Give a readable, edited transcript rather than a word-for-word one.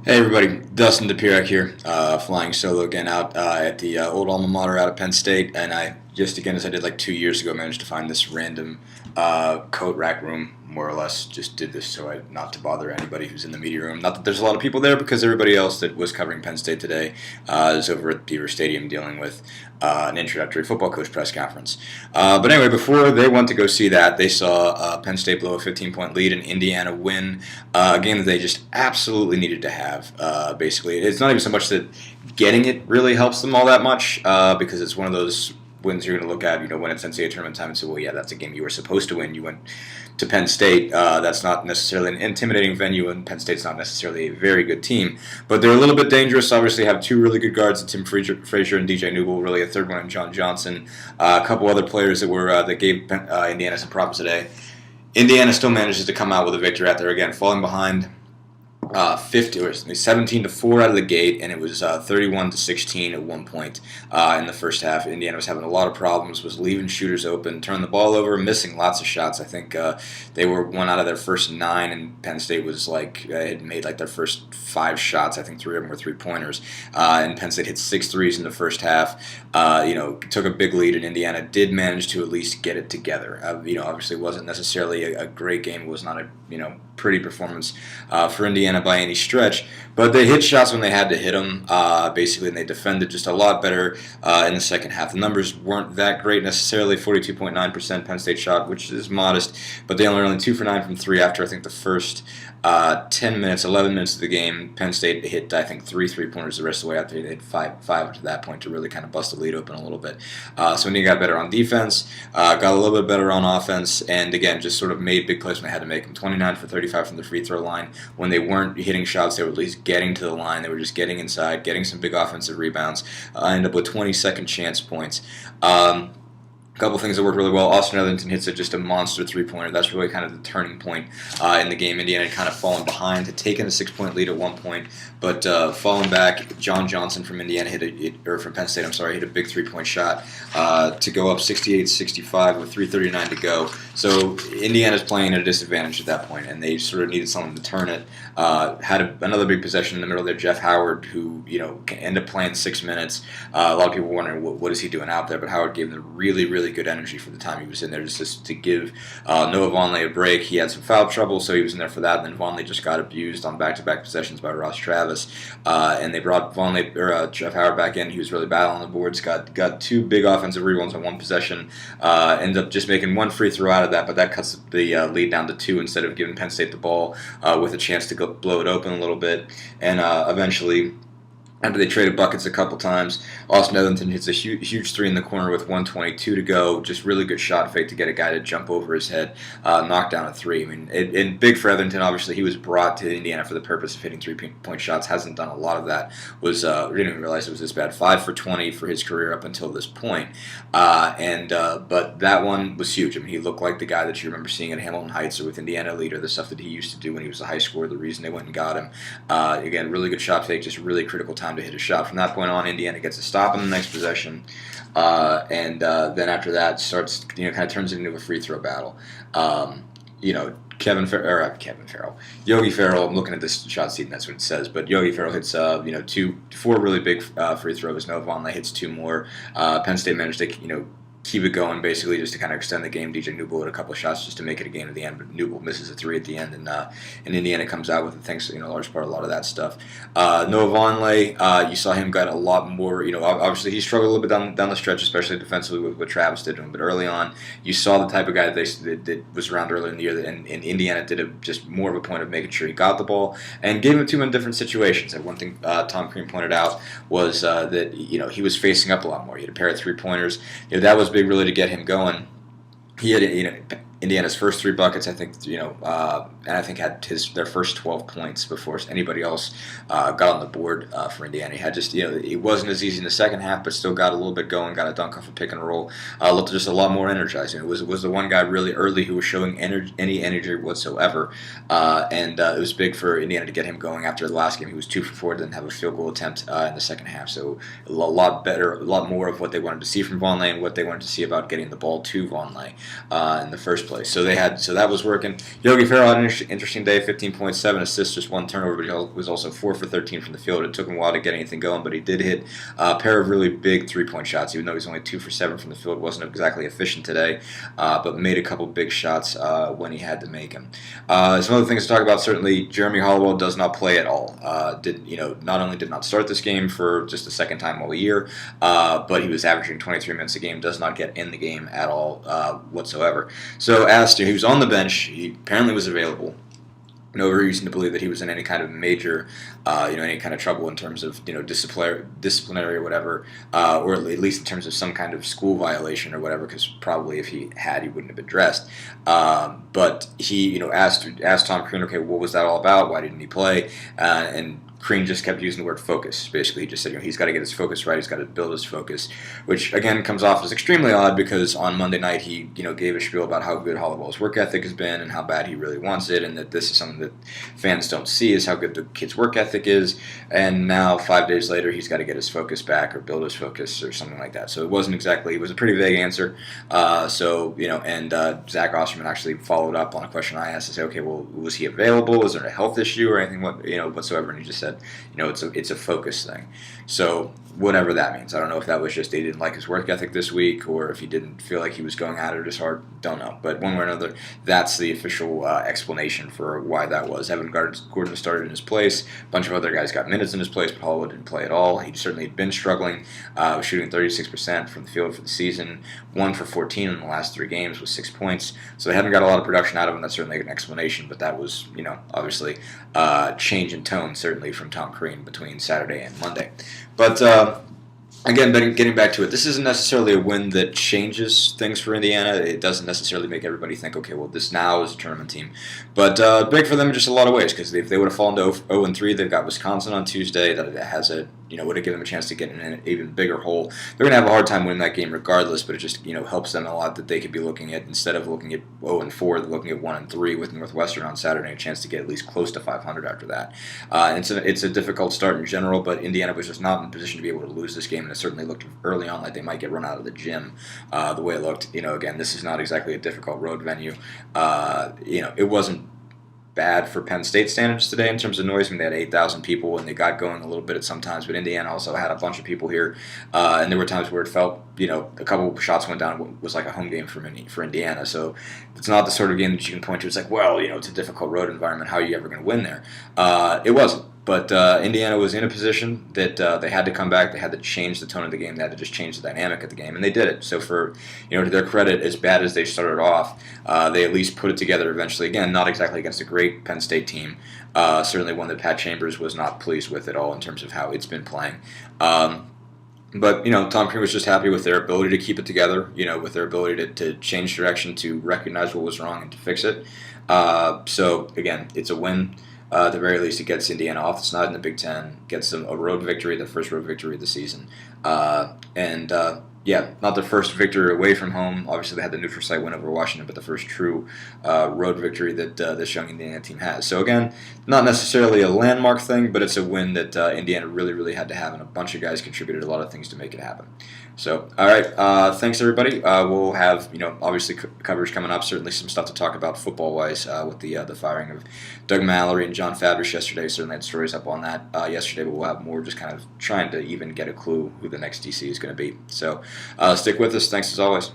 Hey everybody, Dustin DePirac here, flying solo again out at the old alma mater out of Penn State, and I just again as I did like 2 years ago managed to find this random coat rack room, more or less. Just did this so I not to bother anybody who's in the media room. Not that there's a lot of people there because everybody else that was covering Penn State today is over at Beaver Stadium dealing with an introductory football coach press conference. But anyway, before they went to go see that, they saw Penn State blow a 15-point lead and Indiana win a game that they just absolutely needed to have. Basically, it's not even so much that getting it really helps them all that much because it's one of those wins you're going to look at, when it's NCAA tournament time and say, well, yeah, that's a game you were supposed to win. You went to Penn State. That's not necessarily an intimidating venue, and Penn State's not necessarily a very good team. But they're a little bit dangerous. Obviously, have two really good guards, Tim Frazier and DJ Newell, really a third one in John Johnson. A couple other players that gave Indiana some problems today. Indiana still manages to come out with a victory out there again, falling behind 17-4 out of the gate, and it was 31-16 at one point in the first half. Indiana was having a lot of problems, was leaving shooters open, turning the ball over, missing lots of shots. I think they were one out of their first 9, and Penn State was had made their first 5 shots. I think 3 of them were 3-pointers, and Penn State hit 6 threes in the first half. Took a big lead, and Indiana did manage to at least get it together. Obviously, it wasn't necessarily a great game. It was not a pretty performance for Indiana by any stretch, but they hit shots when they had to hit them, basically, and they defended just a lot better in the second half. The numbers weren't that great necessarily. 42.9% Penn State shot, which is modest, but they only 2 for 9 from 3 after I think the first 11 minutes of the game. Penn State hit, I think, 3 3-pointers the rest of the way out. They hit five up to that point to really kind of bust the lead open a little bit. So Indiana got better on defense, got a little bit better on offense, and again, just sort of made big plays when they had to make them. 29 for 35 from the free throw line. When they weren't hitting shots, they were at least getting to the line. They were just getting inside, getting some big offensive rebounds. Ended up with 20-second chance points. A couple things that worked really well. Austin Etherington hits just a monster 3-pointer. That's really kind of the turning point in the game. Indiana had kind of fallen behind, had taken a 6-point lead at one point, but fallen back. John Johnson from Indiana from Penn State, hit a big 3-point shot to go up 68-65 with 3:39 to go. So Indiana's playing at a disadvantage at that point, and they sort of needed something to turn it. Had another big possession in the middle there. Jeff Howard, who ended up playing 6 minutes. A lot of people were wondering what is he doing out there, but Howard gave them really good energy for the time he was in there, just to give Noah Vonleh a break. He had some foul trouble, so he was in there for that. And then Vonleh just got abused on back-to-back possessions by Ross Travis, and they brought Jeff Howard back in. He was really bad on the boards. Got 2 big offensive rebounds on one possession. Ended up just making 1 free throw out of that, but that cuts the lead down to 2 instead of giving Penn State the ball with a chance to go blow it open a little bit. And eventually, after they traded buckets a couple times, Austin Etherington hits a huge 3 in the corner with 1:22 to go. Just really good shot fake to get a guy to jump over his head, knock down a 3. I mean, and big for Etherington. Obviously, he was brought to Indiana for the purpose of hitting 3-point shots. Hasn't done a lot of that. We didn't even realize it was this bad. 5 for 20 for his career up until this point. But that one was huge. I mean, he looked like the guy that you remember seeing at Hamilton Heights or with Indiana Leader, the stuff that he used to do when he was a high schooler, the reason they went and got him. Again, really good shot fake, just really critical time to hit a shot. From that point on, Indiana gets a stop in the next possession, and then after that starts, kind of turns it into a free throw battle. Yogi Ferrell. I'm looking at this shot sheet, and that's what it says. But Yogi Ferrell hits, 4 really big free throws. Noah Vonleh hits 2 more. Penn State managed to, keep it going, basically, just to kind of extend the game. DJ Newell had a couple of shots just to make it a game at the end, but Newell misses a 3 at the end, and Indiana comes out with it, thanks to, large part, a lot of that stuff. Noah Vonleh, you saw him got a lot more, obviously he struggled a little bit down the stretch, especially defensively with what Travis did to him, but early on, you saw the type of guy that was around earlier in the year, and Indiana did just more of a point of making sure he got the ball, and gave him 2 in different situations. And one thing Tom Crean pointed out was that, he was facing up a lot more. He had a pair of 3-pointers. That was big really to get him going. He had Indiana's first 3 buckets, I think, and I think had their first 12 points before anybody else got on the board for Indiana. He had just, it wasn't as easy in the second half, but still got a little bit going, got a dunk off a pick and roll, looked just a lot more energized. It was the one guy really early who was showing any energy whatsoever, and it was big for Indiana to get him going after the last game. He was 2 for 4, didn't have a field goal attempt in the second half, so a lot more of what they wanted to see from Vonleh and what they wanted to see about getting the ball to Vonleh in the first place. place. So that was working. Yogi Ferrell had an interesting day, 15.7 assists, just 1 turnover, but he was also 4 for 13 from the field. It took him a while to get anything going, but he did hit a pair of really big 3-point shots, even though he's only 2 for 7 from the field. Wasn't exactly efficient today, but made a couple big shots when he had to make them. Some other things to talk about, certainly Jeremy Hollowell does not play at all. Not only did not start this game for just the second time all year, but he was averaging 23 minutes a game, does not get in the game at all whatsoever. So he was on the bench. He apparently was available. No reason to believe that he was in any kind of major, any kind of trouble in terms of, disciplinary or whatever, or at least in terms of some kind of school violation or whatever, because probably if he had, he wouldn't have been dressed. But he, asked Tom Crean, okay, what was that all about? Why didn't he play? And Crean just kept using the word focus. Basically, he just said, he's got to get his focus right. He's got to build his focus, which again comes off as extremely odd because on Monday night he, gave a spiel about how good Hollowell's work ethic has been and how bad he really wants it, and that this is something that fans don't see is how good the kid's work ethic is. And now 5 days later, he's got to get his focus back or build his focus or something like that. So it was a pretty vague answer. Zach Osterman actually followed up on a question I asked to say, okay, well, was he available? Was there a health issue or anything whatsoever? And he just said, it's a focus thing. So whatever that means. I don't know if that was just they didn't like his work ethic this week or if he didn't feel like he was going at it as hard. Don't know. But one way or another, that's the official explanation for why that was. Evan Gordon started in his place. A bunch of other guys got minutes in his place, but Hollowell didn't play at all. He certainly had been struggling. Was shooting 36% from the field for the season. 1 for 14 in the last 3 games with 6 points. So they haven't got a lot of production out of him. That's certainly an explanation, but that was, obviously change in tone, certainly from Tom Crean between Saturday and Monday. But again, getting back to it, this isn't necessarily a win that changes things for Indiana. It doesn't necessarily make everybody think, okay, well, this now is a tournament team. But big for them in just a lot of ways, because if they would have fallen to 0-3, they've got Wisconsin on Tuesday. That has would have given them a chance to get in an even bigger hole. They're going to have a hard time winning that game regardless, but it just helps them a lot that they could be looking at, instead of looking at 0-4, they're looking at 1-3 with Northwestern on Saturday, a chance to get at least close to 500 after that. It's a difficult start in general, but Indiana was just not in a position to be able to lose this game, and it certainly looked early on like they might get run out of the gym the way it looked. Again, this is not exactly a difficult road venue. It wasn't bad for Penn State standards today in terms of noise. I mean, they had 8,000 people, and they got going a little bit at some times, but Indiana also had a bunch of people here, and there were times where it felt, a couple of shots went down. It was like a home game for Indiana, so it's not the sort of game that you can point to. It's like, well, it's a difficult road environment. How are you ever going to win there? It wasn't. But Indiana was in a position that they had to come back. They had to change the tone of the game. They had to just change the dynamic of the game, and they did it. So for to their credit, as bad as they started off, they at least put it together eventually. Again, not exactly against a great Penn State team. Certainly one that Pat Chambers was not pleased with at all in terms of how it's been playing. But Tom Crean was just happy with their ability to keep it together. With their ability to change direction, to recognize what was wrong, and to fix it. So again, it's a win. At the very least, it gets Indiana off the snide in the Big Ten, gets them a road victory, the first road victory of the season. Not the first victory away from home. Obviously, they had the neutral site win over Washington, but the first true road victory that this young Indiana team has. So again, not necessarily a landmark thing, but it's a win that Indiana really, really had to have, and a bunch of guys contributed a lot of things to make it happen. So, all right, thanks everybody. We'll have obviously coverage coming up. Certainly some stuff to talk about football-wise with the firing of Doug Mallory and John Fadrish yesterday. Certainly had stories up on that yesterday, but we'll have more just kind of trying to even get a clue who the next DC is going to be. So, stick with us. Thanks as always.